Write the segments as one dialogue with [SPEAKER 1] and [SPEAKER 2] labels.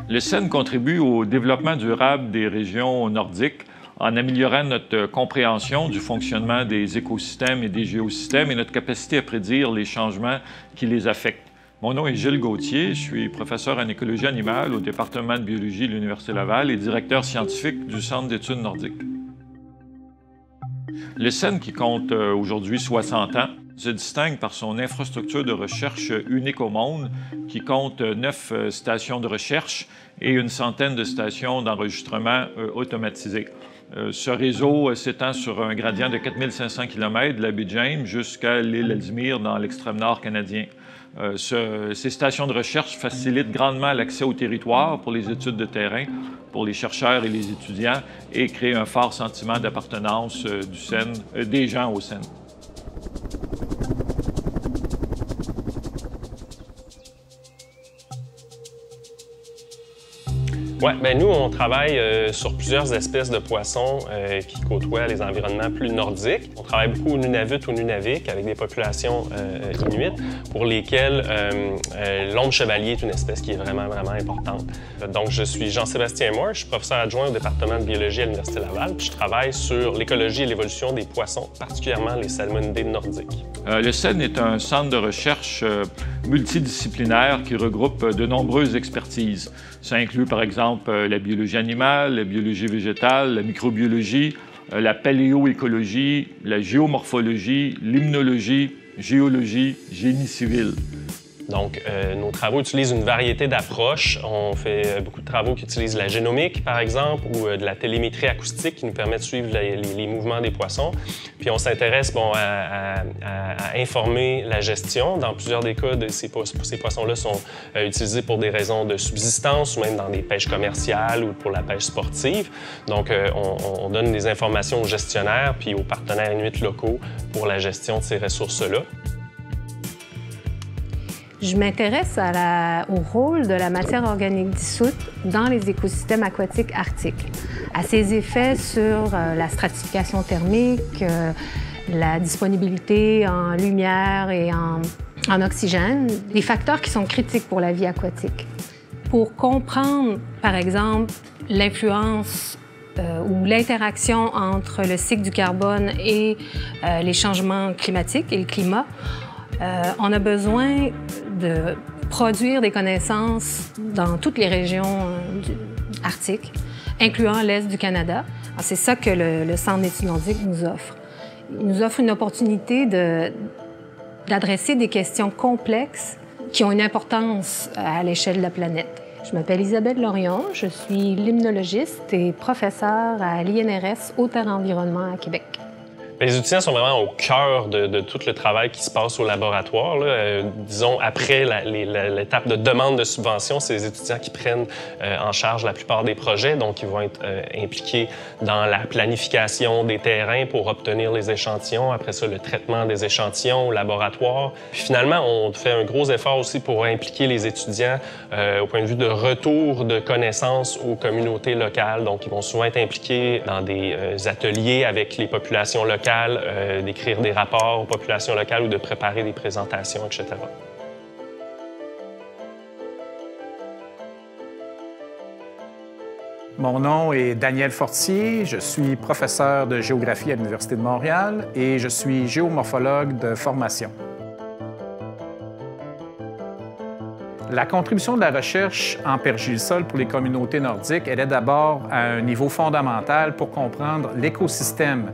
[SPEAKER 1] Le SEN contribue au développement durable des régions nordiques en améliorant notre compréhension du fonctionnement des écosystèmes et des géosystèmes et notre capacité à prédire les changements qui les affectent. Mon nom est Gilles Gauthier, je suis professeur en écologie animale au département de biologie de l'Université Laval et directeur scientifique du Centre d'études nordiques. Le SEN, qui compte aujourd'hui 60 ans, se distingue par son infrastructure de recherche unique au monde, qui compte 9 stations de recherche et une centaine de stations d'enregistrement automatisées. Ce réseau s'étend sur un gradient de 4500 km de la baie James jusqu'à l'île Ellesmere dans l'extrême nord canadien. Ces stations de recherche facilitent grandement l'accès au territoire pour les études de terrain, pour les chercheurs et les étudiants, et créent un fort sentiment d'appartenance des gens au SEN.
[SPEAKER 2] Oui, bien nous, on travaille sur plusieurs espèces de poissons qui côtoient les environnements plus nordiques. On travaille beaucoup au Nunavut, au Nunavik, avec des populations inuites, pour lesquelles l'ombre chevalier est une espèce qui est vraiment importante. Donc, je suis Jean-Sébastien Moore, je suis professeur adjoint au département de biologie à l'Université Laval, puis je travaille sur l'écologie et l'évolution des poissons, particulièrement les salmonidés nordiques.
[SPEAKER 1] Le SEN est un centre de recherche multidisciplinaire qui regroupe de nombreuses expertises. Ça inclut, par exemple, la biologie animale, la biologie végétale, la microbiologie, la paléoécologie, la géomorphologie, l'hymnologie, géologie, génie civil.
[SPEAKER 2] Donc, nos travaux utilisent une variété d'approches. On fait beaucoup de travaux qui utilisent la génomique, par exemple, ou de la télémétrie acoustique qui nous permet de suivre les mouvements des poissons. Puis on s'intéresse à informer la gestion. Dans plusieurs des cas, ces poissons-là sont utilisés pour des raisons de subsistance ou même dans des pêches commerciales ou pour la pêche sportive. Donc, on donne des informations aux gestionnaires puis aux partenaires inuits locaux pour la gestion de ces ressources-là.
[SPEAKER 3] Je m'intéresse au rôle de la matière organique dissoute dans les écosystèmes aquatiques arctiques, à ses effets sur la stratification thermique, la disponibilité en lumière et en oxygène, des facteurs qui sont critiques pour la vie aquatique. Pour comprendre, par exemple, l'influence ou l'interaction entre le cycle du carbone et les changements climatiques et le climat, on a besoin de produire des connaissances dans toutes les régions arctiques, incluant l'Est du Canada. C'est ça que le Centre d'études nordiques nous offre. Il nous offre une opportunité d'adresser des questions complexes qui ont une importance à l'échelle de la planète. Je m'appelle Isabelle Lorion, je suis limnologiste et professeure à l'INRS Haute-Terre-Environnement à Québec.
[SPEAKER 2] Les étudiants sont vraiment au cœur de tout le travail qui se passe au laboratoire. Disons, après l'étape de demande de subvention, c'est les étudiants qui prennent en charge la plupart des projets. Donc, ils vont être impliqués dans la planification des terrains pour obtenir les échantillons. Après ça, le traitement des échantillons au laboratoire. Puis finalement, on fait un gros effort aussi pour impliquer les étudiants au point de vue de retour de connaissances aux communautés locales. Donc, ils vont souvent être impliqués dans des ateliers avec les populations locales, d'écrire des rapports aux populations locales ou de préparer des présentations, etc.
[SPEAKER 4] Mon nom est Daniel Fortier, je suis professeur de géographie à l'Université de Montréal et je suis géomorphologue de formation. La contribution de la recherche en pergélisol pour les communautés nordiques, elle est d'abord à un niveau fondamental pour comprendre l'écosystème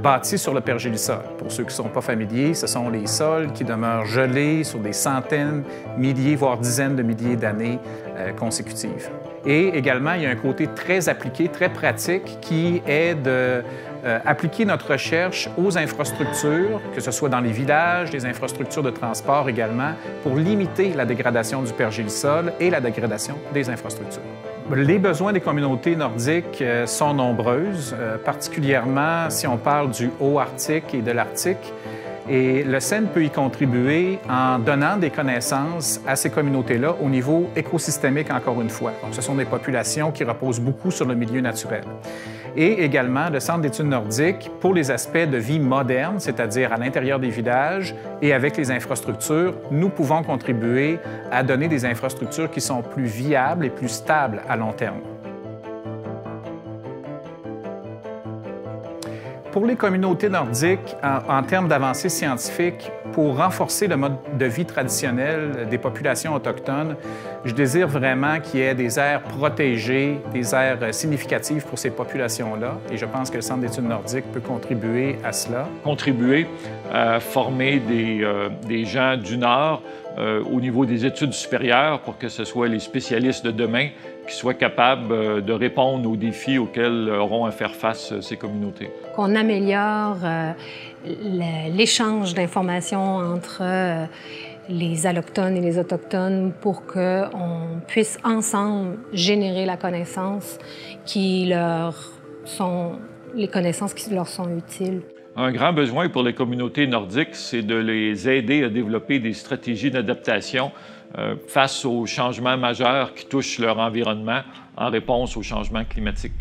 [SPEAKER 4] bâti sur le pergélisol. Pour ceux qui ne sont pas familiers, ce sont les sols qui demeurent gelés sur des centaines, milliers, voire dizaines de milliers d'années consécutives. Et également, il y a un côté très appliqué, très pratique, qui est d'appliquer notre recherche aux infrastructures, que ce soit dans les villages, les infrastructures de transport également, pour limiter la dégradation du pergélisol et la dégradation des infrastructures. Les besoins des communautés nordiques sont nombreuses, particulièrement si on parle du Haut-Arctique et de l'Arctique. Et le SEN peut y contribuer en donnant des connaissances à ces communautés-là au niveau écosystémique, encore une fois. Donc, ce sont des populations qui reposent beaucoup sur le milieu naturel. et également le Centre d'études nordiques pour les aspects de vie moderne, c'est-à-dire à l'intérieur des villages et avec les infrastructures. Nous pouvons contribuer à donner des infrastructures qui sont plus viables et plus stables à long terme. Pour les communautés nordiques, en termes d'avancées scientifiques, pour renforcer le mode de vie traditionnel des populations autochtones, je désire vraiment qu'il y ait des aires protégées, des aires significatives pour ces populations-là. Et je pense que le Centre d'études nordiques peut contribuer à cela.
[SPEAKER 1] Contribuer à former des gens du Nord au niveau des études supérieures pour que ce soit les spécialistes de demain qui soient capables de répondre aux défis auxquels auront à faire face ces communautés.
[SPEAKER 3] Qu'on améliore l'échange d'informations entre les Allochtones et les Autochtones pour qu'on puisse ensemble générer la connaissance qui leur sont, les connaissances qui leur sont utiles.
[SPEAKER 1] Un grand besoin pour les communautés nordiques, c'est de les aider à développer des stratégies d'adaptation face aux changements majeurs qui touchent leur environnement en réponse au changement climatique.